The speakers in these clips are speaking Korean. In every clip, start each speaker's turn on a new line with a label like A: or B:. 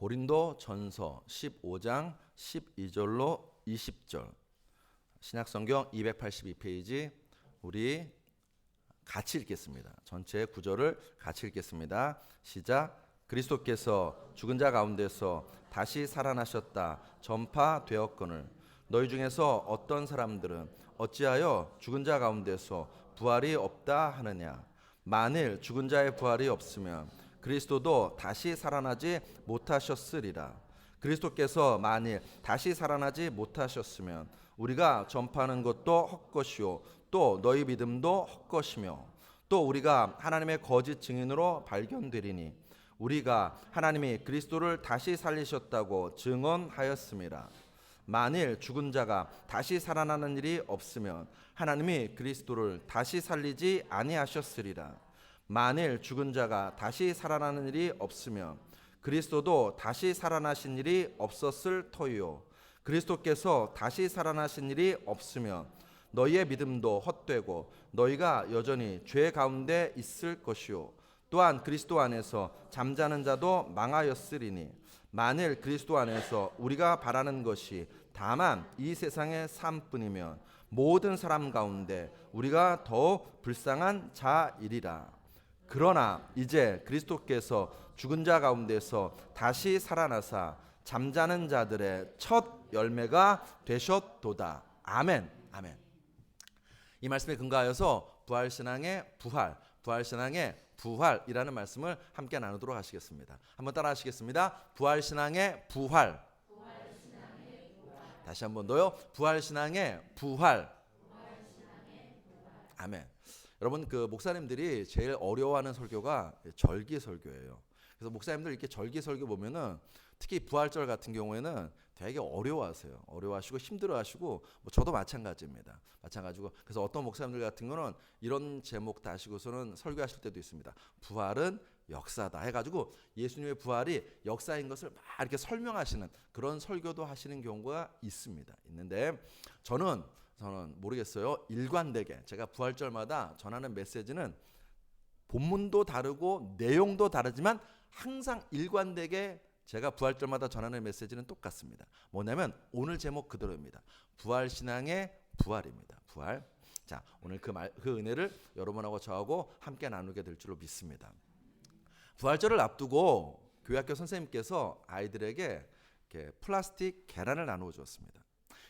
A: 고린도 전서 15장 12절로 20절 신약성경 282페이지 우리 같이 읽겠습니다. 전체 구절을 같이 읽겠습니다. 시작. 그리스도께서 죽은 자 가운데서 다시 살아나셨다 전파되었거늘 너희 중에서 어떤 사람들은 어찌하여 죽은 자 가운데서 부활이 없다 하느냐. 만일 죽은 자의 부활이 없으면 그리스도도 다시 살아나지 못하셨으리라. 그리스도께서 만일 다시 살아나지 못하셨으면 우리가 전파하는 것도 헛것이요 또 너희 믿음도 헛것이며 또 우리가 하나님의 거짓 증인으로 발견되리니 우리가 하나님이 그리스도를 다시 살리셨다고 증언하였음이라. 만일 죽은 자가 다시 살아나는 일이 없으면 하나님이 그리스도를 다시 살리지 아니하셨으리라. 만일 죽은 자가 다시 살아나는 일이 없으면 그리스도도 다시 살아나신 일이 없었을 터이요 그리스도께서 다시 살아나신 일이 없으면 너희의 믿음도 헛되고 너희가 여전히 죄 가운데 있을 것이요 또한 그리스도 안에서 잠자는 자도 망하였으리니 만일 그리스도 안에서 우리가 바라는 것이 다만 이 세상의 삶뿐이면 모든 사람 가운데 우리가 더욱 불쌍한 자이리라. 그러나 이제 그리스도께서 죽은 자 가운데서 다시 살아나사 잠자는 자들의 첫 열매가 되셨도다. 아멘. 아멘. 이 말씀에 근거하여서 부활신앙의 부활신앙의 부활이라는 말씀을 함께 나누도록 하시겠습니다. 한번 따라 하시겠습니다. 부활신앙의 부활. 다시 한번 더요. 부활신앙의 부활. 아멘. 여러분 그 목사님들이 제일 어려워하는 설교가 절기 설교예요. 그래서 목사님들 이렇게 절기 설교 보면은 특히 부활절 같은 경우에는 되게 어려워하세요. 어려워하시고 힘들어하시고 뭐 저도 마찬가지입니다. 마찬가지고 그래서 어떤 목사님들 같은 거는 이런 제목 다시고서는 설교하실 때도 있습니다. 부활은 역사다 해가지고 예수님의 부활이 역사인 것을 막 이렇게 설명하시는 그런 설교도 하시는 경우가 있는데 저는 모르겠어요. 일관되게 제가 부활절마다 전하는 메시지는 본문도 다르고 내용도 다르지만 항상 일관되게 제가 부활절마다 전하는 메시지는 똑같습니다. 뭐냐면 오늘 제목 그대로입니다. 부활신앙의 부활입니다. 부활. 자, 오늘 그 은혜를 여러분하고 저하고 함께 나누게 될 줄로 믿습니다. 부활절을 앞두고 교회학교 선생님께서 아이들에게 이렇게 플라스틱 계란을 나누어 주었습니다.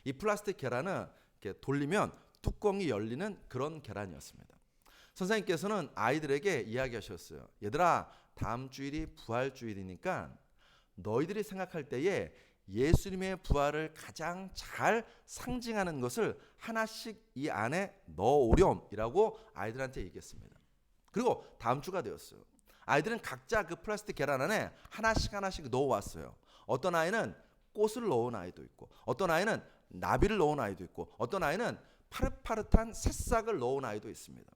A: 이 플라스틱 계란은 이렇게 돌리면 뚜껑이 열리는 그런 계란이었습니다. 선생님께서는 아이들에게 이야기하셨어요. 얘들아, 다음 주일이 부활주일이니까 너희들이 생각할 때에 예수님의 부활을 가장 잘 상징하는 것을 하나씩 이 안에 넣어오렴이라고 아이들한테 얘기했습니다. 그리고 다음 주가 되었어요. 아이들은 각자 그 플라스틱 계란 안에 하나씩 넣어왔어요. 어떤 아이는 꽃을 넣은 아이도 있고 어떤 아이는 나비를 넣은 아이도 있고 어떤 아이는 파릇파릇한 새싹을 넣은 아이도 있습니다.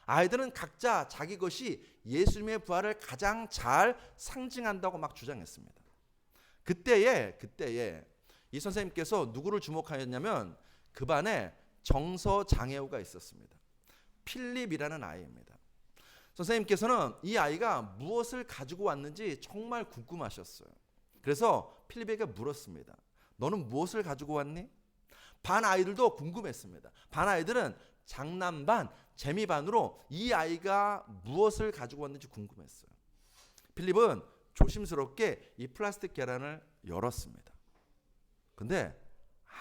A: 아이들은 각자 자기 것이 예수님의 부활을 가장 잘 상징한다고 막 주장했습니다. 그때에 이 선생님께서 누구를 주목하였냐면 그 반에 정서장애우가 있었습니다. 필립이라는 아이입니다. 선생님께서는 이 아이가 무엇을 가지고 왔는지 정말 궁금하셨어요. 그래서 필립에게 물었습니다. 너는 무엇을 가지고 왔니? 반 아이들도 궁금했습니다. 반 아이들은 장난 반, 재미 반으로 이 아이가 무엇을 가지고 왔는지 궁금했어요. 필립은 조심스럽게 이 플라스틱 계란을 열었습니다. 근데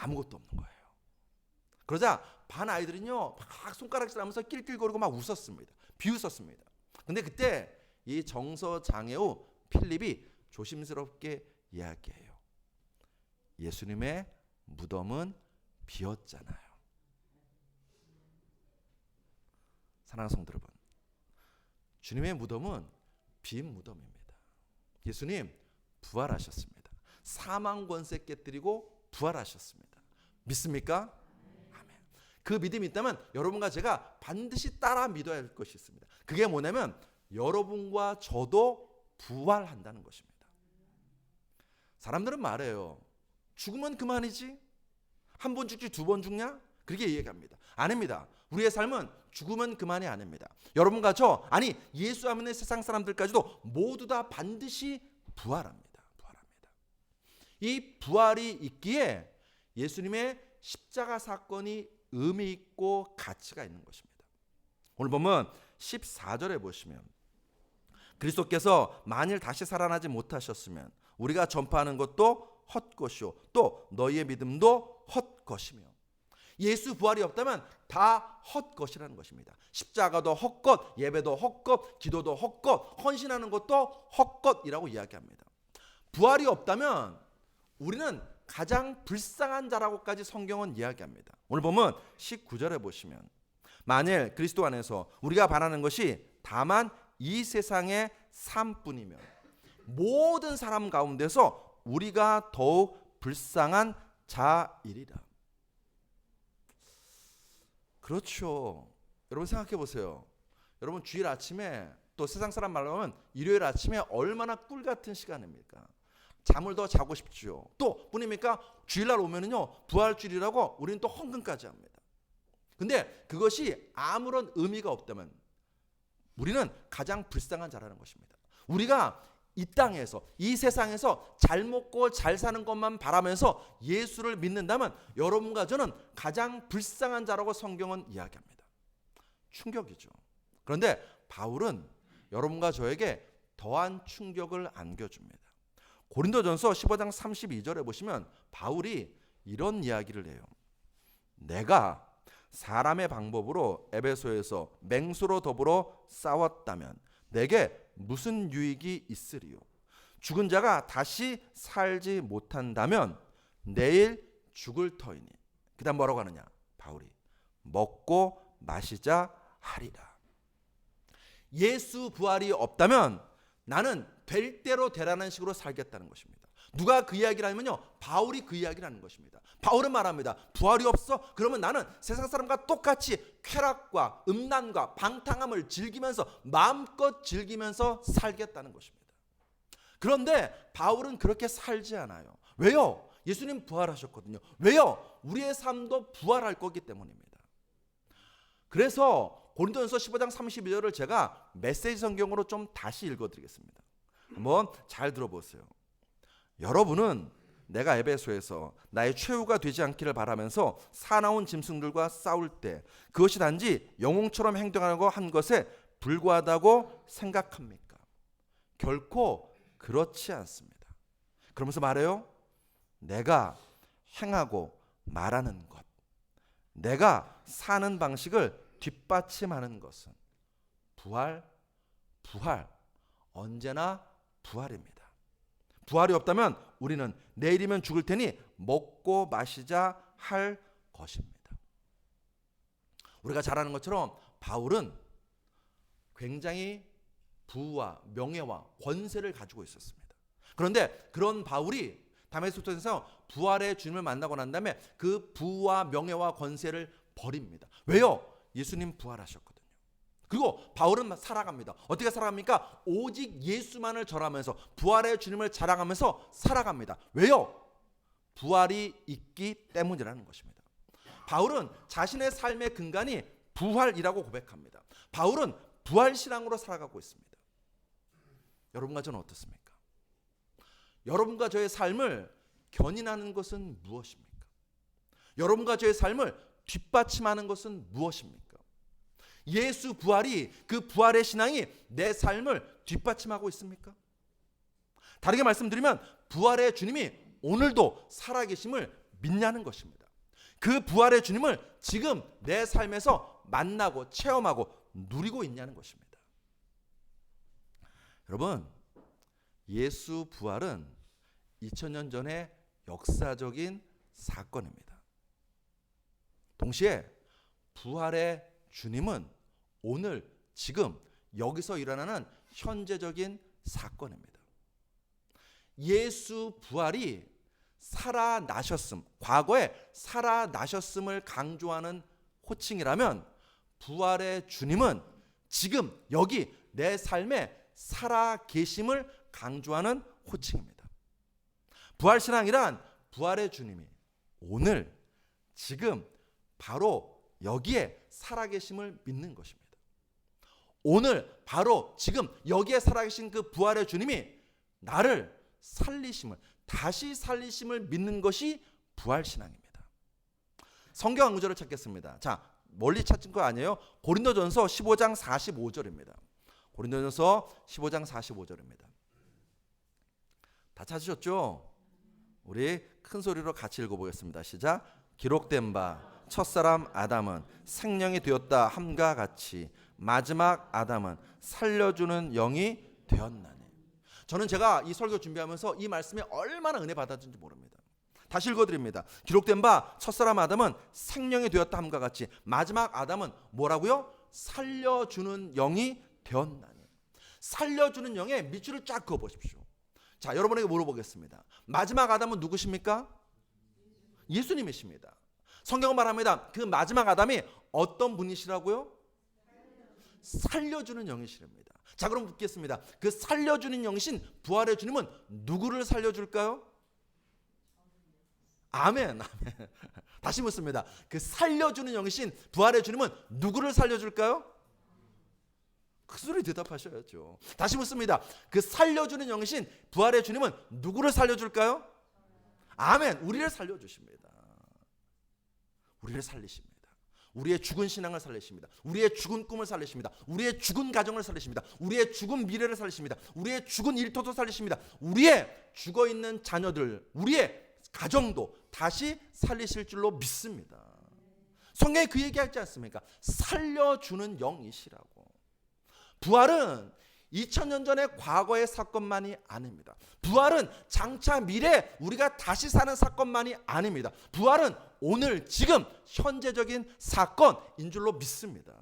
A: 아무것도 없는 거예요. 그러자 반 아이들은요 막 손가락질 하면서 낄낄거리고 막 웃었습니다. 비웃었습니다. 근데 그때 이 정서장애우 필립이 조심스럽게 이야기해요. 예수님의 무덤은 비었잖아요. 사랑하는 성도 여러분, 주님의 무덤은 빈 무덤입니다. 예수님 부활하셨습니다. 사망 권세 깨뜨리고 부활하셨습니다. 믿습니까? 아멘. 그 믿음이 있다면 여러분과 제가 반드시 따라 믿어야 할 것이 있습니다. 그게 뭐냐면 여러분과 저도 부활한다는 것입니다. 사람들은 말해요. 죽으면 그만이지? 한 번 죽지 두 번 죽냐? 그렇게 이야기합니다. 아닙니다. 우리의 삶은 죽으면 그만이 아닙니다. 여러분과 저, 아니 예수 안 믿는 세상 사람들까지도 모두 다 반드시 부활합니다. 부활합니다. 이 부활이 있기에 예수님의 십자가 사건이 의미 있고 가치가 있는 것입니다. 오늘 보면 14절에 보시면 그리스도께서 만일 다시 살아나지 못하셨으면 우리가 전파하는 것도 헛것이요 또 너희의 믿음도 헛것이며, 예수 부활이 없다면 다 헛것이라는 것입니다. 십자가도 헛것, 예배도 헛것, 기도도 헛것, 헌신하는 것도 헛것이라고 이야기합니다. 부활이 없다면 우리는 가장 불쌍한 자라고까지 성경은 이야기합니다. 오늘 보면 19절에 보시면 만일 그리스도 안에서 우리가 바라는 것이 다만 이 세상의 삶뿐이면 모든 사람 가운데서 우리가 더욱 불쌍한 자이리라. 그렇죠. 여러분 생각해 보세요. 여러분 주일 아침에, 또 세상 사람 말로 하면 일요일 아침에 얼마나 꿀 같은 시간입니까? 잠을 더 자고 싶죠. 또 뿐입니까? 주일날 오면은요 부활주일이라고 우리는 또 헌금까지 합니다. 근데 그것이 아무런 의미가 없다면 우리는 가장 불쌍한 자라는 것입니다. 우리가 이 땅에서, 이 세상에서 잘 먹고 잘 사는 것만 바라면서 예수를 믿는다면 여러분과 저는 가장 불쌍한 자라고 성경은 이야기합니다. 충격이죠. 그런데 바울은 여러분과 저에게 더한 충격을 안겨줍니다. 고린도전서 15장 32절에 보시면 바울이 이런 이야기를 해요. 내가 사람의 방법으로 에베소에서 맹수로 더불어 싸웠다면 내게 무슨 유익이 있으리요? 죽은 자가 다시 살지 못한다면 내일 죽을 터이니. 그 다음 뭐라고 하느냐? 바울이 먹고 마시자 하리라. 예수 부활이 없다면 나는 될 대로 되라는 식으로 살겠다는 것입니다. 누가 그 이야기를 하면요, 바울이 그 이야기를 하는 것입니다. 바울은 말합니다. 부활이 없어? 그러면 나는 세상 사람과 똑같이 쾌락과 음란과 방탕함을 즐기면서 마음껏 즐기면서 살겠다는 것입니다. 그런데 바울은 그렇게 살지 않아요. 왜요? 예수님 부활하셨거든요. 왜요? 우리의 삶도 부활할 거기 때문입니다. 그래서 고린도전서 15장 32절을 제가 메시지 성경으로 좀 다시 읽어드리겠습니다. 한번 잘 들어보세요. 여러분은 내가 에베소에서 나의 최후가 되지 않기를 바라면서 사나운 짐승들과 싸울 때 그것이 단지 영웅처럼 행동하고 한 것에 불과하다고 생각합니까? 결코 그렇지 않습니다. 그러면서 말해요. 내가 행하고 말하는 것, 내가 사는 방식을 뒷받침하는 것은 부활, 언제나 부활입니다. 부활이 없다면 우리는 내일이면 죽을 테니 먹고 마시자 할 것입니다. 우리가 잘 아는 것처럼 바울은 굉장히 부와 명예와 권세를 가지고 있었습니다. 그런데 그런 바울이 다메섹도에서 부활의 주님을 만나고 난 다음에 그 부와 명예와 권세를 버립니다. 왜요? 예수님 부활하셨거든요. 그리고 바울은 살아갑니다. 어떻게 살아갑니까? 오직 예수만을 전하면서 부활의 주님을 자랑하면서 살아갑니다. 왜요? 부활이 있기 때문이라는 것입니다. 바울은 자신의 삶의 근간이 부활이라고 고백합니다. 바울은 부활신앙으로 살아가고 있습니다. 여러분과 저는 어떻습니까? 여러분과 저의 삶을 견인하는 것은 무엇입니까? 여러분과 저의 삶을 뒷받침하는 것은 무엇입니까? 예수 부활이, 그 부활의 신앙이 내 삶을 뒷받침하고 있습니까? 다르게 말씀드리면 부활의 주님이 오늘도 살아계심을 믿냐는 것입니다. 그 부활의 주님을 지금 내 삶에서 만나고 체험하고 누리고 있냐는 것입니다. 여러분, 예수 부활은 2000년 전의 역사적인 사건입니다. 동시에 부활의 주님은 오늘 지금 여기서 일어나는 현재적인 사건입니다. 예수 부활이 살아나셨음, 과거에 살아나셨음을 강조하는 호칭이라면 부활의 주님은 지금 여기 내 삶에 살아계심을 강조하는 호칭입니다. 부활신앙이란 부활의 주님이 오늘 지금 바로 여기에 살아계심을 믿는 것입니다. 오늘 바로 지금 여기에 살아계신 그 부활의 주님이 나를 살리심을, 다시 살리심을 믿는 것이 부활신앙입니다. 성경 한 구절을 찾겠습니다. 자, 멀리 찾은 거 아니에요. 고린도전서 15장 45절입니다. 고린도전서 15장 45절입니다. 다 찾으셨죠? 우리 큰 소리로 같이 읽어보겠습니다. 시작. 기록된 바 첫사람 아담은 생명이 되었다 함과 같이 마지막 아담은 살려주는 영이 되었나니. 저는 제가 이 설교 준비하면서 이 말씀에 얼마나 은혜 받았는지 모릅니다. 다시 읽어드립니다. 기록된 바 첫사람 아담은 생명이 되었다 함과 같이 마지막 아담은 뭐라고요? 살려주는 영이 되었나니. 살려주는 영에 밑줄을 쫙 그어보십시오. 자, 여러분에게 물어보겠습니다. 마지막 아담은 누구십니까? 예수님이십니다. 성경은 말합니다. 그 마지막 아담이 어떤 분이시라고요? 살려주는 영이시랍니다. 자, 그럼 묻겠습니다. 그 살려주는 영이신 부활의 주님은 누구를 살려줄까요? 아멘, 아멘. 다시 묻습니다. 그 살려주는 영이신 부활의 주님은 누구를 살려줄까요? 큰 소리 대답하셔야죠. 다시 묻습니다. 그 살려주는 영이신 부활의 주님은 누구를 살려줄까요? 아멘. 우리를 살려주십니다. 우리를 살리십니다. 우리의 죽은 신앙을 살리십니다. 우리의 죽은 꿈을 살리십니다. 우리의 죽은 가정을 살리십니다. 우리의 죽은 미래를 살리십니다. 우리의 죽은 일터도 살리십니다. 우리의 죽어있는 자녀들, 우리의 가정도 다시 살리실 줄로 믿습니다. 성경에 그 얘기하지 않습니까? 살려주는 영이시라고. 부활은 2000년 전의 과거의 사건만이 아닙니다. 부활은 장차 미래 우리가 다시 사는 사건만이 아닙니다. 부활은 오늘 지금 현재적인 사건인 줄로 믿습니다.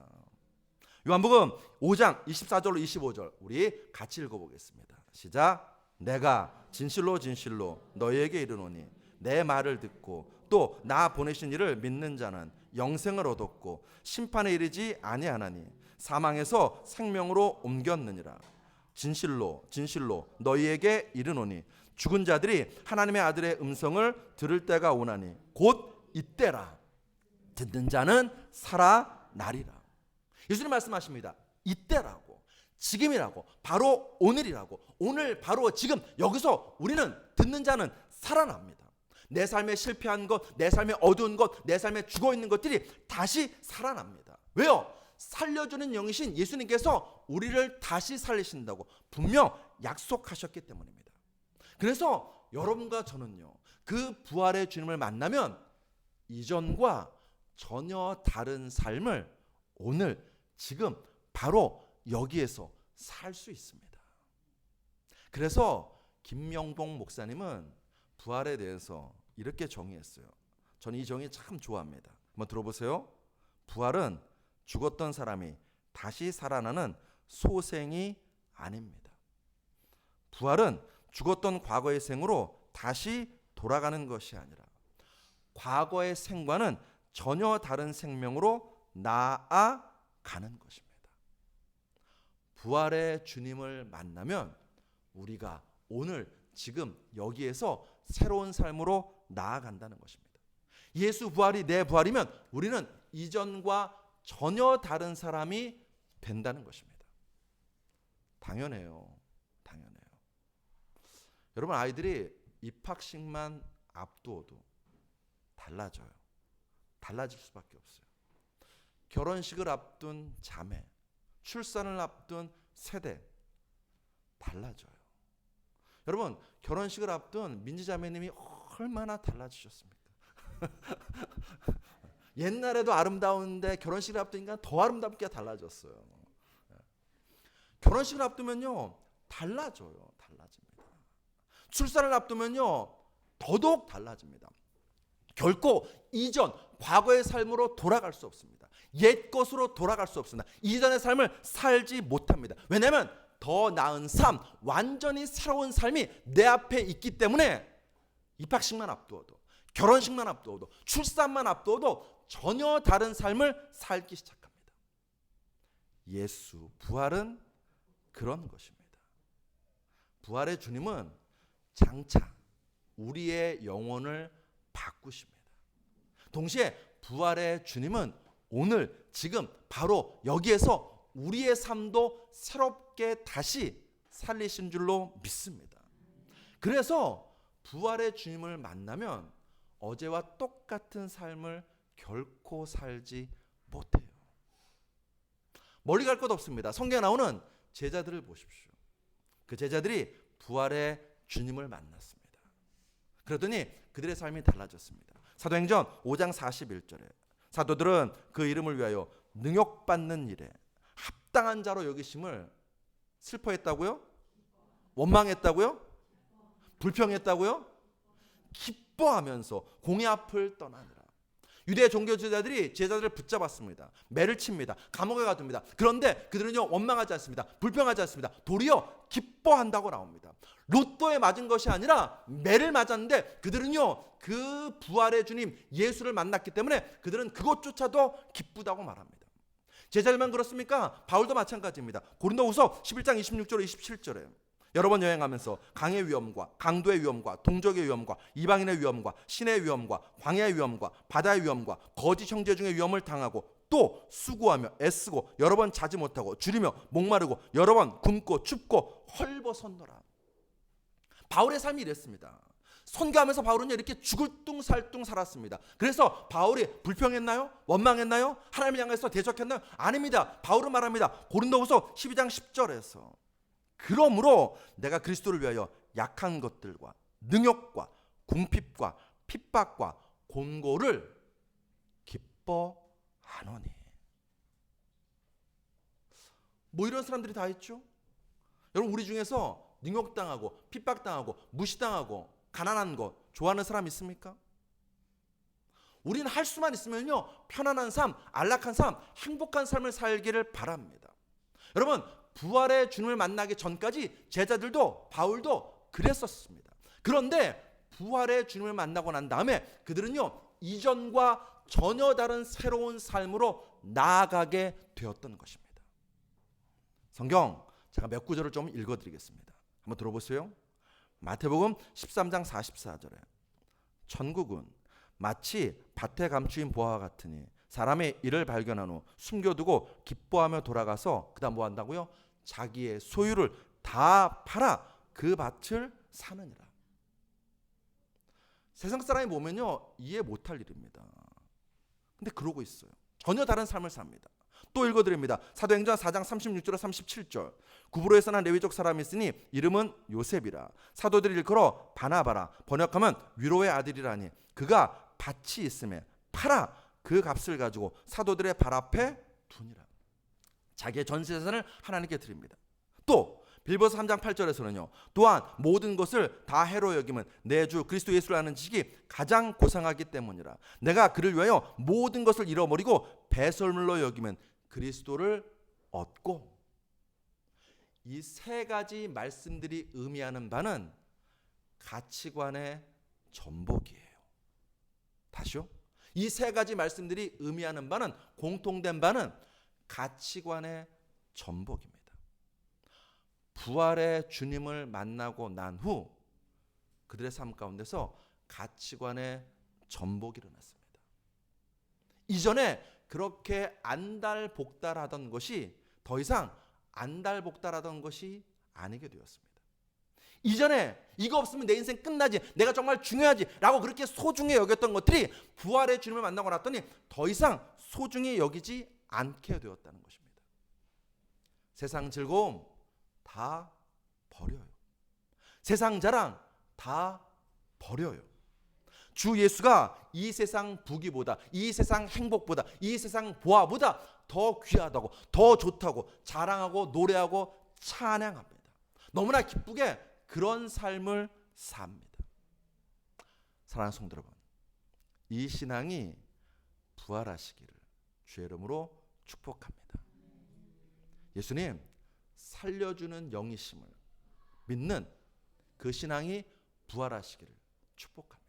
A: 요한복음 5장 24절로 25절 우리 같이 읽어보겠습니다. 시작. 내가 진실로 진실로 너희에게 이르노니 내 말을 듣고 또 나 보내신 이를 믿는 자는 영생을 얻었고 심판에 이르지 아니하나니 사망에서 생명으로 옮겼느니라. 진실로 진실로 너희에게 이르노니 죽은 자들이 하나님의 아들의 음성을 들을 때가 오나니 곧 이때라. 듣는 자는 살아나리라. 예수님 말씀하십니다. 이때라고, 지금이라고, 바로 오늘이라고. 오늘 바로 지금 여기서 우리는 듣는 자는 살아납니다. 내 삶에 실패한 것, 내 삶에 어두운 것, 내 삶에 죽어있는 것들이 다시 살아납니다. 왜요? 살려주는 영이신 예수님께서 우리를 다시 살리신다고 분명 약속하셨기 때문입니다. 그래서 여러분과 저는요, 그 부활의 주님을 만나면 이전과 전혀 다른 삶을 오늘 지금 바로 여기에서 살 수 있습니다. 그래서 김명봉 목사님은 부활에 대해서 이렇게 정의했어요. 저는 이 정의 참 좋아합니다. 한번 들어보세요. 부활은 죽었던 사람이 다시 살아나는 소생이 아닙니다. 부활은 죽었던 과거의 생으로 다시 돌아가는 것이 아니라 과거의 생과는 전혀 다른 생명으로 나아가는 것입니다. 부활의 주님을 만나면 우리가 오늘 지금 여기에서 새로운 삶으로 나아간다는 것입니다. 예수 부활이 내 부활이면 우리는 이전과 전혀 다른 사람이 된다는 것입니다. 당연해요. 당연해요. 여러분, 아이들이 입학식만 앞두어도 달라져요. 달라질 수밖에 없어요. 결혼식을 앞둔 자매, 출산을 앞둔 세대 달라져요. 여러분, 결혼식을 앞둔 민지자매님이 얼마나 달라지셨습니까? 옛날에도 아름다운데 결혼식을 앞두니까 더 아름답게 달라졌어요. 결혼식을 앞두면요 달라져요. 달라집니다. 출산을 앞두면요 더더욱 달라집니다. 결코 이전 과거의 삶으로 돌아갈 수 없습니다. 옛 것으로 돌아갈 수 없습니다. 이전의 삶을 살지 못합니다. 왜냐하면 더 나은 삶, 완전히 새로운 삶이 내 앞에 있기 때문에 입학식만 앞두어도, 결혼식만 앞두어도, 출산만 앞두어도 전혀 다른 삶을 살기 시작합니다. 예수 부활은 그런 것입니다. 부활의 주님은 장차 우리의 영혼을 바꾸십니다. 동시에 부활의 주님은 오늘 지금 바로 여기에서 우리의 삶도 새롭게 다시 살리신 줄로 믿습니다. 그래서 부활의 주님을 만나면 어제와 똑같은 삶을 결코 살지 못해요. 멀리 갈 것 없습니다. 성경에 나오는 제자들을 보십시오. 그 제자들이 부활의 주님을 만났습니다. 그러더니 그들의 삶이 달라졌습니다. 사도행전 5장 41절에 사도들은 그 이름을 위하여 능욕받는 일에 합당한 자로 여기심을 슬퍼했다고요? 원망했다고요? 불평했다고요? 기뻐하면서 공의 앞을 떠나느라. 유대 종교 지도자들이 제자들을 붙잡았습니다. 매를 칩니다. 감옥에 가둡니다. 그런데 그들은요 원망하지 않습니다. 불평하지 않습니다. 도리어 기뻐한다고 나옵니다. 로또에 맞은 것이 아니라 매를 맞았는데 그들은요 그 부활의 주님 예수를 만났기 때문에 그들은 그것조차도 기쁘다고 말합니다. 제자들만 그렇습니까? 바울도 마찬가지입니다. 고린도후서 11장 26절 27절에 여러 번 여행하면서 강의 위험과 강도의 위험과 동족의 위험과 이방인의 위험과 신의 위험과 광야의 위험과 바다의 위험과 거짓 형제 중의 위험을 당하고 또 수고하며 애쓰고 여러 번 자지 못하고 줄이며 목마르고 여러 번 굶고 춥고 헐벗었노라. 바울의 삶이 이랬습니다. 선교하면서 바울은 이렇게 죽을 뚱살뚱 살았습니다. 그래서 바울이 불평했나요? 원망했나요? 하나님을 향해서 대적했나요? 아닙니다. 바울은 말합니다. 고린도후서 12장 10절에서 그러므로 내가 그리스도를 위하여 약한 것들과 능욕과 궁핍과 핍박과 곤고를 기뻐하노니. 뭐 이런 사람들이 다 있죠. 여러분 우리 중에서 능욕당하고 핍박당하고 무시당하고 가난한 거 좋아하는 사람 있습니까? 우리는 할 수만 있으면요 편안한 삶, 안락한 삶, 행복한 삶을 살기를 바랍니다. 여러분 부활의 주님을 만나기 전까지 제자들도 바울도 그랬었습니다. 그런데 부활의 주님을 만나고 난 다음에 그들은요 이전과 전혀 다른 새로운 삶으로 나아가게 되었던 것입니다. 성경 제가 몇 구절을 좀 읽어드리겠습니다. 한번 들어보세요. 마태복음 13장 44절에 천국은 마치 밭에 감추인 보화와 같으니 사람의 이를 발견한 후 숨겨두고 기뻐하며 돌아가서 그 다음 뭐 한다고요? 자기의 소유를 다 팔아 그 밭을 사느니라. 세상 사람이 보면요 이해 못할 일입니다. 근데 그러고 있어요. 전혀 다른 삶을 삽니다. 또 읽어드립니다. 사도행전 4장 36절 37절 구브로에서 난 레위족 사람이 있으니 이름은 요셉이라. 사도들이 일컬어 바나바라. 번역하면 위로의 아들이라니. 그가 밭이 있음에 팔아 그 값을 가지고 사도들의 발 앞에 두니라. 자기의 전 재산을 하나님께 드립니다. 또 빌보서 3장 8절에서는요. 또한 모든 것을 다 해로 여김은 내 주 그리스도 예수를 아는 지식이 가장 고상하기 때문이라. 내가 그를 위하여 모든 것을 잃어버리고 배설물로 여기면 그리스도를 얻고. 이 세 가지 말씀들이 의미하는 바는 가치관의 전복이에요. 다시요. 이 세 가지 말씀들이 의미하는 바는 공통된 바는 가치관의 전복입니다. 부활의 주님을 만나고 난 후 그들의 삶 가운데서 가치관의 전복이 일어났습니다. 이전에 그렇게 안달복달하던 것이 더 이상 안달복달하던 것이 아니게 되었습니다. 이전에 이거 없으면 내 인생 끝나지, 내가 정말 중요하지 라고 그렇게 소중히 여겼던 것들이 부활의 주님을 만나고 났더니 더 이상 소중히 여기지 않게 되었다는 것입니다. 세상 즐거움 다 버려요. 세상 자랑 다 버려요. 주 예수가 이 세상 부귀보다, 이 세상 행복보다, 이 세상 보아보다 더 귀하다고, 더 좋다고 자랑하고 노래하고 찬양합니다. 너무나 기쁘게 그런 삶을 삽니다. 사랑하는 성도 여러분, 이 신앙이 부활하시기를 주의 이름으로 축복합니다. 예수님 살려주는 영이심을 믿는 그 신앙이 부활하시기를 축복합니다.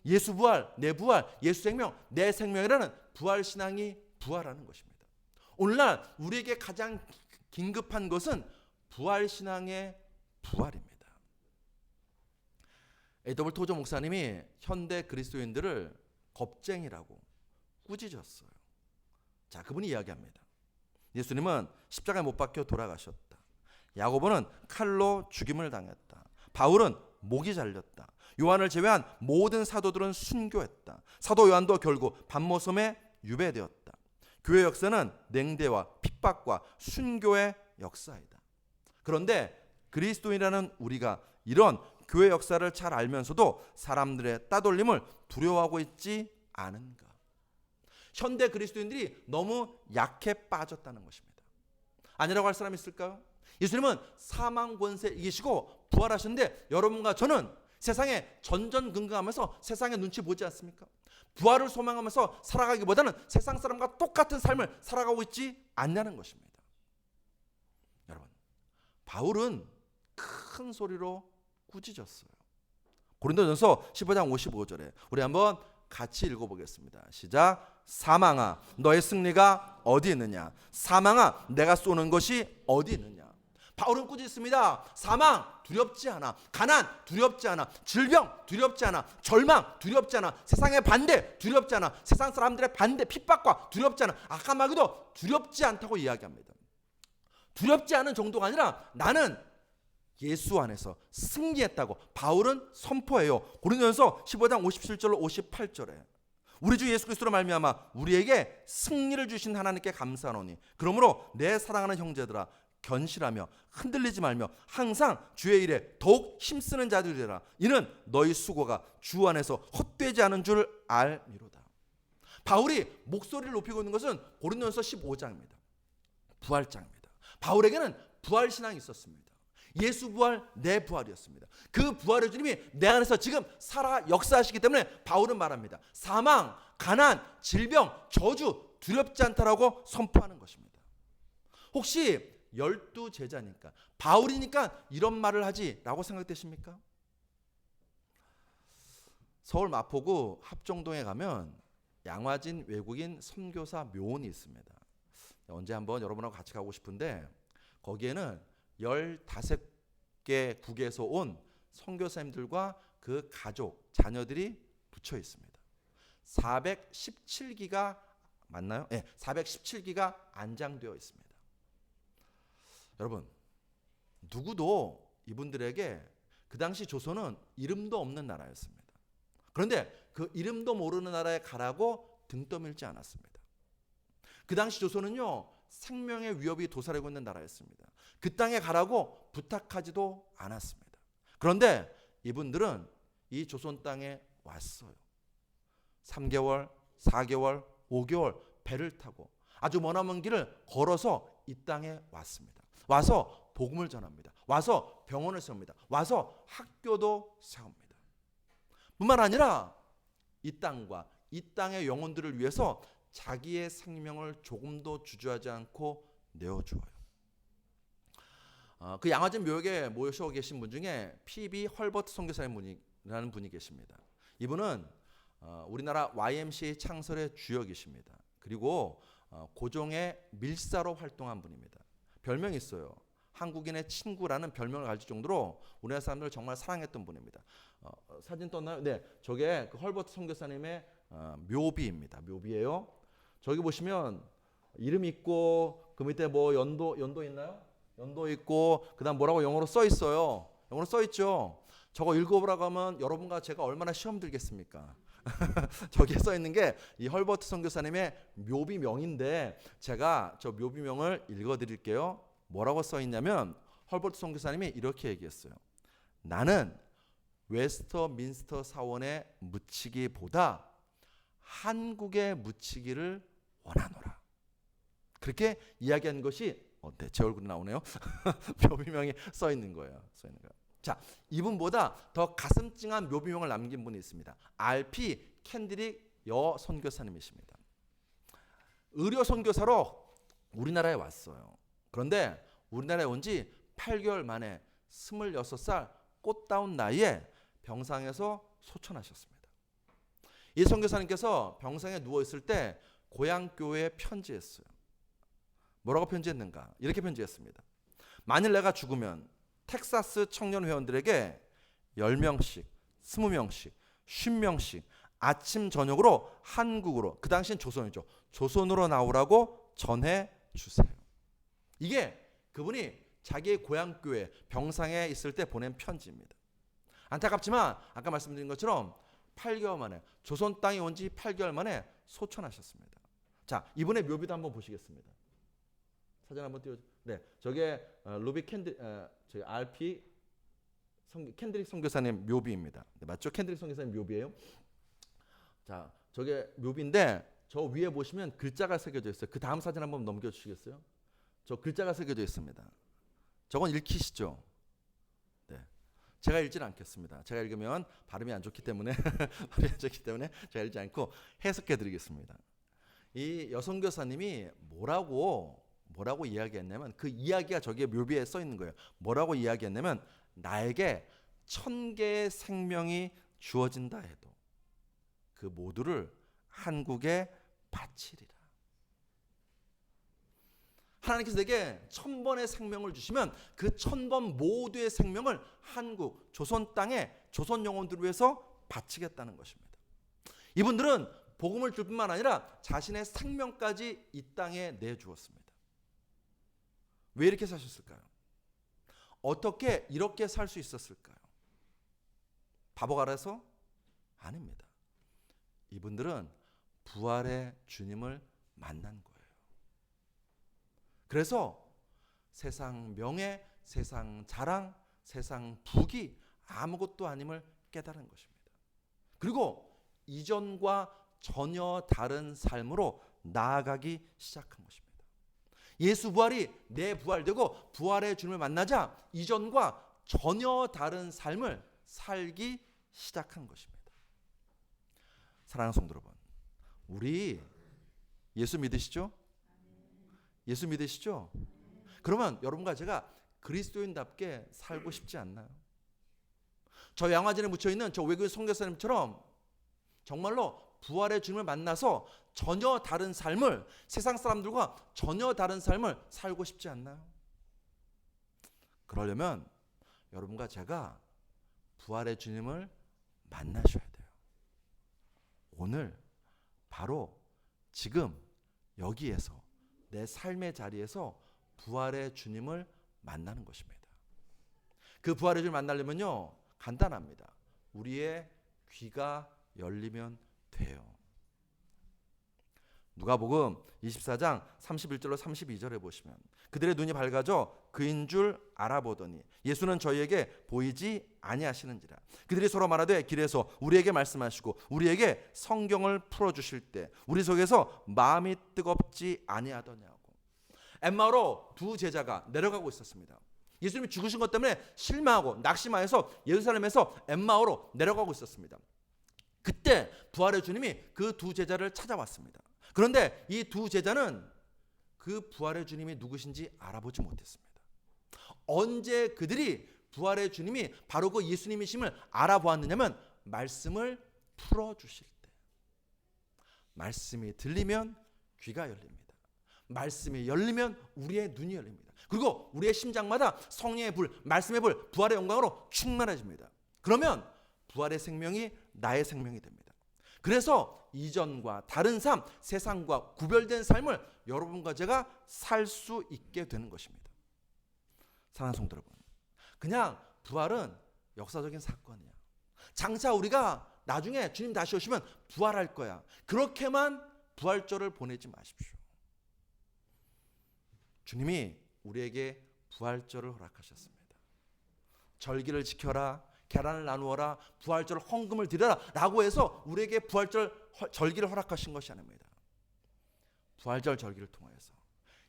A: 예수 부활, 내 부활, 예수 생명, 내 생명이라는 부활 신앙이 부활하는 것입니다. 오늘날 우리에게 가장 긴급한 것은 부활 신앙의 부활입니다. A.W. 토저 목사님이 현대 그리스도인들을 겁쟁이라고 꾸짖었어요. 자, 그분이 이야기합니다. 예수님은 십자가에 못 박혀 돌아가셨다. 야고보는 칼로 죽임을 당했다. 바울은 목이 잘렸다. 요한을 제외한 모든 사도들은 순교했다. 사도 요한도 결국 반모섬에 유배되었다. 교회 역사는 냉대와 핍박과 순교의 역사이다. 그런데 그리스도인이라는 우리가 이런 교회 역사를 잘 알면서도 사람들의 따돌림을 두려워하고 있지 않은가? 현대 그리스도인들이 너무 약해 빠졌다는 것입니다. 아니라고 할 사람이 있을까요? 예수님은 사망 권세 이기시고 부활하셨는데 여러분과 저는 세상에 전전긍긍하면서 세상의 눈치 보지 않습니까? 부활을 소망하면서 살아가기보다는 세상 사람과 똑같은 삶을 살아가고 있지 않냐는 것입니다. 여러분, 바울은 큰 소리로 꾸짖었어요. 고린도전서 15장 55절에 우리 한번 같이 읽어보겠습니다. 시작. 사망아 너의 승리가 어디 있느냐? 사망아 내가 쏘는 것이 어디 있느냐? 바울은 꾸짖습니다. 사망 두렵지 않아. 가난 두렵지 않아. 질병 두렵지 않아. 절망 두렵지 않아. 세상의 반대 두렵지 않아. 세상 사람들의 반대 핍박과 두렵지 않아. 아까마기도 두렵지 않다고 이야기합니다. 두렵지 않은 정도가 아니라 나는 예수 안에서 승리했다고 바울은 선포해요. 고린도전서 15장 57절로 58절에 우리 주 예수 그리스도로 말미암아 우리에게 승리를 주신 하나님께 감사하노니 그러므로 내 사랑하는 형제들아 견실하며 흔들리지 말며 항상 주의 일에 더욱 힘쓰는 자들이라. 이는 너희 수고가 주 안에서 헛되지 않은 줄 알미로다. 바울이 목소리를 높이고 있는 것은 고린도전서 15장입니다. 부활장입니다. 바울에게는 부활신앙이 있었습니다. 예수 부활, 내 부활이었습니다. 그 부활의 주님이 내 안에서 지금 살아 역사하시기 때문에 바울은 말합니다. 사망, 가난, 질병, 저주 두렵지 않다라고 선포하는 것입니다. 혹시 12제자니까 바울이니까 이런 말을 하지라고 생각되십니까? 서울 마포구 합정동에 가면 양화진 외국인 선교사 묘원이 있습니다. 언제 한번 여러분하고 같이 가고 싶은데 거기에는 15개 국에서 온 선교사님들과 그 가족, 자녀들이 붙여 있습니다. 417기가 맞나요? 네, 417기가 안장되어 있습니다. 여러분, 누구도 이분들에게 그 당시 조선은 이름도 없는 나라였습니다. 그런데 그 이름도 모르는 나라에 가라고 등 떠밀지 않았습니다. 그 당시 조선은요, 생명의 위협이 도사리고 있는 나라였습니다. 그 땅에 가라고 부탁하지도 않았습니다. 그런데 이분들은 이 조선 땅에 왔어요. 3개월, 4개월, 5개월 배를 타고 아주 머나먼 길을 걸어서 이 땅에 왔습니다. 와서 복음을 전합니다. 와서 병원을 세웁니다. 와서 학교도 세웁니다. 뿐만 아니라 이 땅과 이 땅의 영혼들을 위해서 자기의 생명을 조금도 주저하지 않고 내어주어요. 그 양화진 묘역에 모셔 계신 분 중에 P.B. 헐버트 선교사님이라는 분이 계십니다. 이분은 우리나라 YMCA 창설의 주역이십니다. 그리고 고종의 밀사로 활동한 분입니다. 별명이 있어요. 한국인의 친구라는 별명을 가질 정도로 우리나라 사람들을 정말 사랑했던 분입니다. 사진 떴나요? 네, 저게 그 헐버트 선교사님의 묘비입니다. 묘비예요. 저기 보시면 이름 있고 그 밑에 뭐 연도 있나요? 연도 있고 그다음 뭐라고 영어로 써 있어요. 영어로 써 있죠. 저거 읽어보라고 하면 여러분과 제가 얼마나 시험 들겠습니까? 저기에 써 있는 게 이 헐버트 선교사님의 묘비명인데 제가 저 묘비명을 읽어드릴게요. 뭐라고 써 있냐면 헐버트 선교사님이 이렇게 얘기했어요. 나는 웨스터민스터 사원에 묻히기보다 한국에 묻히기를 원하노라. 그렇게 이야기한 것이 네, 제 얼굴이 나오네요. 묘비명이 써 있는 거예요. 자, 이분보다 더 가슴 찡한 묘비명을 남긴 분이 있습니다. R.P. 캔드릭 여 선교사님이십니다. 의료 선교사로 우리나라에 왔어요. 그런데 우리나라에 온 지 8개월 만에 26살 꽃다운 나이에 병상에서 소천하셨습니다. 이 선교사님께서 병상에 누워있을 때 고향 교회에 편지했어요. 뭐라고 편지했는가? 이렇게 편지했습니다. 만일 내가 죽으면 텍사스 청년 회원들에게 10명씩, 20명씩, 50명씩 아침 저녁으로 한국으로, 그 당시엔 조선이죠. 조선으로 나오라고 전해 주세요. 이게 그분이 자기의 고향 교회 병상에 있을 때 보낸 편지입니다. 안타깝지만 아까 말씀드린 것처럼 8개월 만에 조선 땅에 온 지 8개월 만에 소천하셨습니다. 자, 이번에 묘비도 한번 보시겠습니다. 사진 한번 띄워주세요. 네, 저게 루비 캔드 저기 RP 캔드릭 선교사님 묘비입니다. 네, 맞죠? 캔드릭 선교사님 묘비예요. 자, 저게 묘비인데 저 위에 보시면 글자가 새겨져 있어요. 그 다음 사진 한번 넘겨주시겠어요? 저 글자가 새겨져 있습니다. 저건 읽히시죠? 네, 제가 읽지는 않겠습니다. 제가 읽으면 발음이 안 좋기 때문에 제가 읽지 않고 해석해드리겠습니다. 이 여선교사님이 뭐라고 이야기했냐면 그 이야기가 저기에 묘비에 써 있는 거예요. 뭐라고 이야기했냐면 나에게 1000개의 생명이 주어진다 해도 그 모두를 한국에 바치리라. 하나님께서 내게 1000번의 생명을 주시면 그 1000번 모두의 생명을 한국, 조선 땅에 조선 영혼들을 위해서 바치겠다는 것입니다. 이분들은 복음을 줄 뿐만 아니라 자신의 생명까지 이 땅에 내주었습니다. 왜 이렇게 사셨을까요? 어떻게 이렇게 살 수 있었을까요? 바보가라서? 아닙니다. 이분들은 부활의 주님을 만난 거예요. 그래서 세상 명예, 세상 자랑, 세상 부귀 아무것도 아님을 깨달은 것입니다. 그리고 이전과 전혀 다른 삶으로 나아가기 시작한 것입니다. 예수 부활이 내 부활되고 부활의 주님을 만나자 이전과 전혀 다른 삶을 살기 시작한 것입니다. 사랑하는 성도 여러분, 우리 예수 믿으시죠? 예수 믿으시죠? 그러면 여러분과 제가 그리스도인답게 살고 싶지 않나요? 저 양화진에 묻혀있는 저 외국인 선교사님처럼 정말로 부활의 주님을 만나서 전혀 다른 삶을, 세상 사람들과 전혀 다른 삶을 살고 싶지 않나요? 그러려면 여러분과 제가 부활의 주님을 만나셔야 돼요. 오늘 바로 지금 여기에서 내 삶의 자리에서 부활의 주님을 만나는 것입니다. 그 부활의 주님을 만나려면요, 간단합니다. 우리의 귀가 열리면 돼요. 누가복음 24장 31절로 32절에 보시면 그들의 눈이 밝아져 그인 줄 알아보더니 예수는 저희에게 보이지 아니하시는지라. 그들이 서로 말하되 길에서 우리에게 말씀하시고 우리에게 성경을 풀어주실 때 우리 속에서 마음이 뜨겁지 아니하더냐고. 엠마오로 두 제자가 내려가고 있었습니다. 예수님이 죽으신 것 때문에 실망하고 낙심하여서 예루살렘에서 엠마오로 내려가고 있었습니다. 그때 부활의 주님이 그 두 제자를 찾아왔습니다. 그런데 이 두 제자는 그 부활의 주님이 누구신지 알아보지 못했습니다. 언제 그들이 부활의 주님이 바로 그 예수님이심을 알아보았느냐면 말씀을 풀어주실 때. 말씀이 들리면 귀가 열립니다. 말씀이 열리면 우리의 눈이 열립니다. 그리고 우리의 심장마다 성령의 불, 말씀의 불, 부활의 영광으로 충만해집니다. 그러면 부활의 생명이 나의 생명이 됩니다. 그래서 이전과 다른 삶, 세상과 구별된 삶을 여러분과 제가 살 수 있게 되는 것입니다. 사랑하는 성도 여러분, 그냥 부활은 역사적인 사건이야. 장차 우리가 나중에 주님 다시 오시면 부활할 거야. 그렇게만 부활절을 보내지 마십시오. 주님이 우리에게 부활절을 허락하셨습니다. 절기를 지켜라, 계란을 나누어라, 부활절 헌금을 드려라 라고 해서 우리에게 부활절 절기를 허락하신 것이 아닙니다. 부활절 절기를 통해서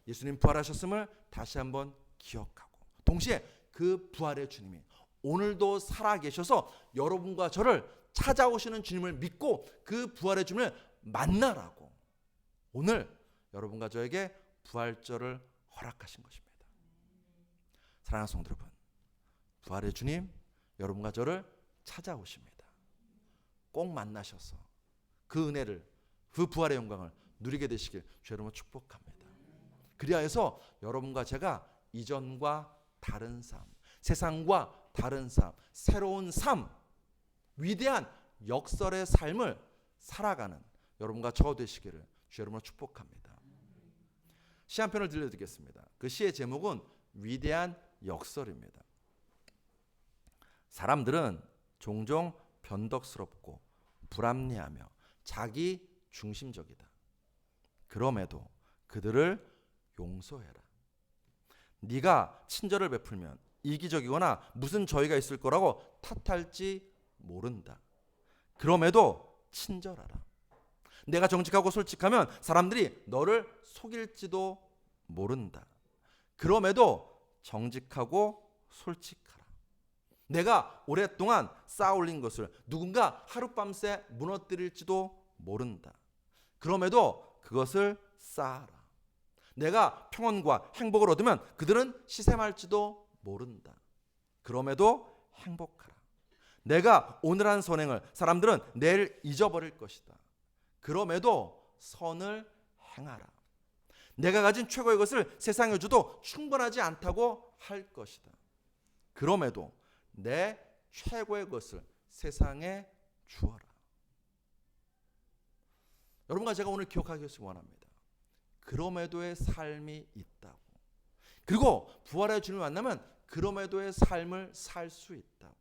A: 예수님 부활하셨음을 다시 한번 기억하고 동시에 그 부활의 주님이 오늘도 살아계셔서 여러분과 저를 찾아오시는 주님을 믿고 그 부활의 주님을 만나라고 오늘 여러분과 저에게 부활절을 허락하신 것입니다. 사랑하는 성도 여러분, 부활의 주님 여러분과 저를 찾아오십니다. 꼭 만나셔서 그 은혜를, 그 부활의 영광을 누리게 되시길 주 여러분 축복합니다. 그리하여서 여러분과 제가 이전과 다른 삶, 세상과 다른 삶, 새로운 삶, 위대한 역설의 삶을 살아가는 여러분과 저 되시기를 주 여러분을 축복합니다. 시 한 편을 들려드리겠습니다. 그 시의 제목은 위대한 역설입니다. 사람들은 종종 변덕스럽고 불합리하며 자기 중심적이다. 그럼에도 그들을 용서해라. 네가 친절을 베풀면 이기적이거나 무슨 저희가 있을 거라고 탓할지 모른다. 그럼에도 친절하라. 내가 정직하고 솔직하면 사람들이 너를 속일지도 모른다. 그럼에도 정직하고 솔직하라. 내가 오랫동안 쌓아올린 것을 누군가 하룻밤새 무너뜨릴지도 모른다. 그럼에도 그것을 쌓아라. 내가 평온과 행복을 얻으면 그들은 시샘할지도 모른다. 그럼에도 행복하라. 내가 오늘 한 선행을 사람들은 내일 잊어버릴 것이다. 그럼에도 선을 행하라. 내가 가진 최고의 것을 세상에 줘도 충분하지 않다고 할 것이다. 그럼에도 내 최고의 것을 세상에 주어라. 여러분과 제가 오늘 기억하기 원합니다. 그럼에도의 삶이 있다고. 그리고 부활의 주님을 만나면 그럼에도의 삶을 살 수 있다고.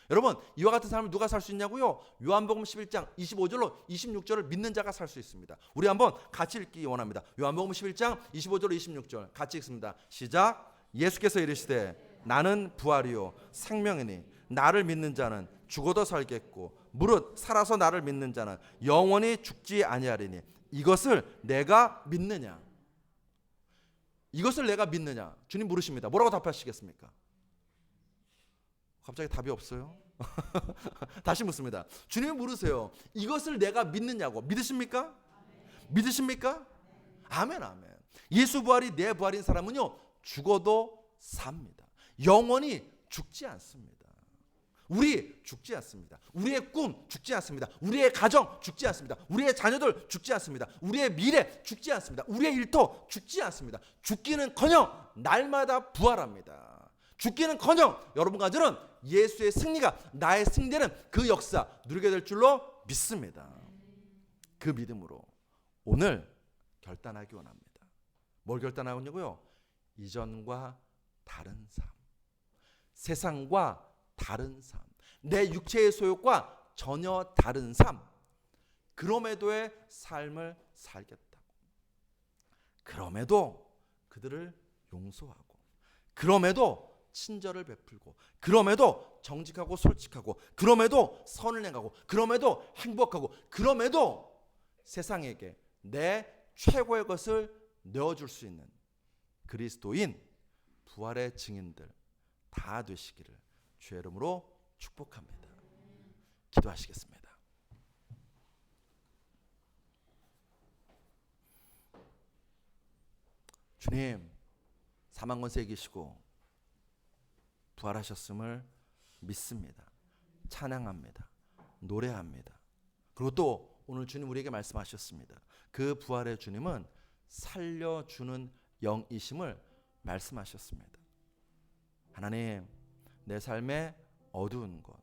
A: 여러분, 이와 같은 삶을 누가 살 수 있냐고요? 요한복음 11장 25절로 26절을 믿는 자가 살 수 있습니다. 우리 한번 같이 읽기 원합니다. 요한복음 11장 25절로 26절 같이 읽습니다. 시작. 예수께서 이르시되 나는 부활이요 생명이니 나를 믿는 자는 죽어도 살겠고 무릇 살아서 나를 믿는 자는 영원히 죽지 아니하리니 이것을 내가 믿느냐? 이것을 내가 믿느냐? 주님 물으십니다. 뭐라고 답하시겠습니까? 갑자기 답이 없어요? 다시 묻습니다. 주님이 물으세요. 이것을 내가 믿느냐고. 믿으십니까? 믿으십니까? 아멘, 아멘. 예수 부활이 내 부활인 사람은요, 죽어도 삽니다. 영원히 죽지 않습니다. 우리 죽지 않습니다. 우리의 꿈 죽지 않습니다. 우리의 가정 죽지 않습니다. 우리의 자녀들 죽지 않습니다. 우리의 미래 죽지 않습니다. 우리의 일터 죽지 않습니다. 죽기는커녕 날마다 부활합니다. 죽기는커녕 여러분과 저는 예수의 승리가 나의 승리되는 그 역사 누리게 될 줄로 믿습니다. 그 믿음으로 오늘 결단하기 원합니다. 뭘 결단하냐고요? 이전과 다른 삶, 세상과 다른 삶, 내 육체의 소욕과 전혀 다른 삶, 그럼에도의 삶을 살겠다고. 그럼에도 그들을 용서하고, 그럼에도 친절을 베풀고, 그럼에도 정직하고 솔직하고, 그럼에도 선을 행하고, 그럼에도 행복하고, 그럼에도 세상에게 내 최고의 것을 내어줄 수 있는 그리스도인 부활의 증인들 다 되시기를 주의 이름으로 축복합니다. 기도하시겠습니다. 주님, 사망 권세에 계시고 부활하셨음을 믿습니다. 찬양합니다. 노래합니다. 그리고 또 오늘 주님 우리에게 말씀하셨습니다. 그 부활의 주님은 살려주는 영이심을 말씀하셨습니다. 하나님, 내 삶에 어두운 것,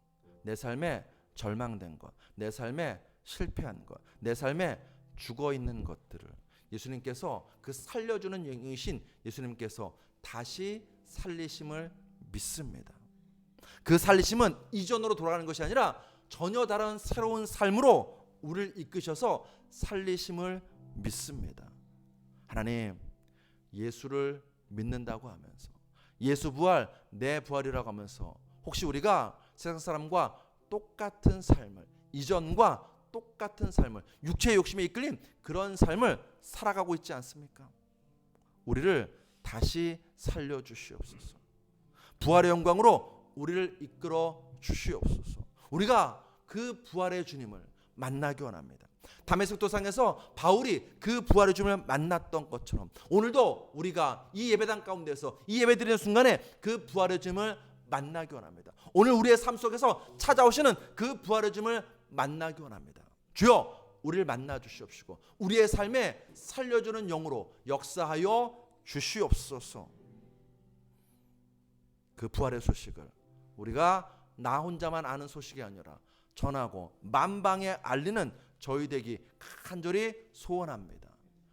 A: 내 삶에 절망된 것, 내 삶에 실패한 것, 내 삶에 죽어있는 것들을 예수님께서 그 살려주는 영이신 예수님께서 다시 살리심을 믿습니다. 그 살리심은 이전으로 돌아가는 것이 아니라 전혀 다른 새로운 삶으로 우리를 이끄셔서 살리심을 믿습니다. 하나님, 예수를 믿는다고 하면서 예수 부활, 내 부활이라고 하면서 혹시 우리가 세상 사람과 똑같은 삶을, 이전과 똑같은 삶을, 육체의 욕심에 이끌린 그런 삶을 살아가고 있지 않습니까? 우리를 다시 살려주시옵소서. 부활의 영광으로 우리를 이끌어 주시옵소서. 우리가 그 부활의 주님을 만나기 원합니다. 다메섹 도상에서 바울이 그 부활의 주님을 만났던 것처럼 오늘도 우리가 이 예배당 가운데서 이 예배드리는 순간에 그 부활의 주님을 만나기 원합니다. 오늘 우리의 삶 속에서 찾아오시는 그 부활의 주님을 만나기 원합니다. 주여, 우리를 만나 주시옵시고 우리의 삶에 살려주는 영으로 역사하여 주시옵소서. 그 부활의 소식을 우리가 나 혼자만 아는 소식이 아니라 전하고 만방에 알리는 저희 되기 간절히 소원합니다.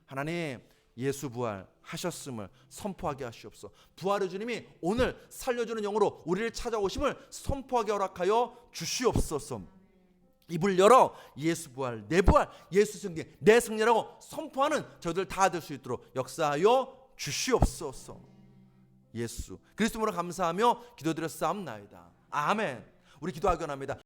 A: 하나님, 예수 부활하셨음을 선포하게 하시옵소서. 부활의 주님이 오늘 살려주는 영으로 우리를 찾아오심을 선포하게 허락하여 주시옵소서. 입을 열어 예수 부활, 내 부활, 예수 승리, 내 승리라고 선포하는 저희들 다 될 수 있도록 역사하여 주시옵소서. 예수 그리스도로 감사하며 기도드렸사옵나이다. 아멘. 우리 기도하기 원합니다.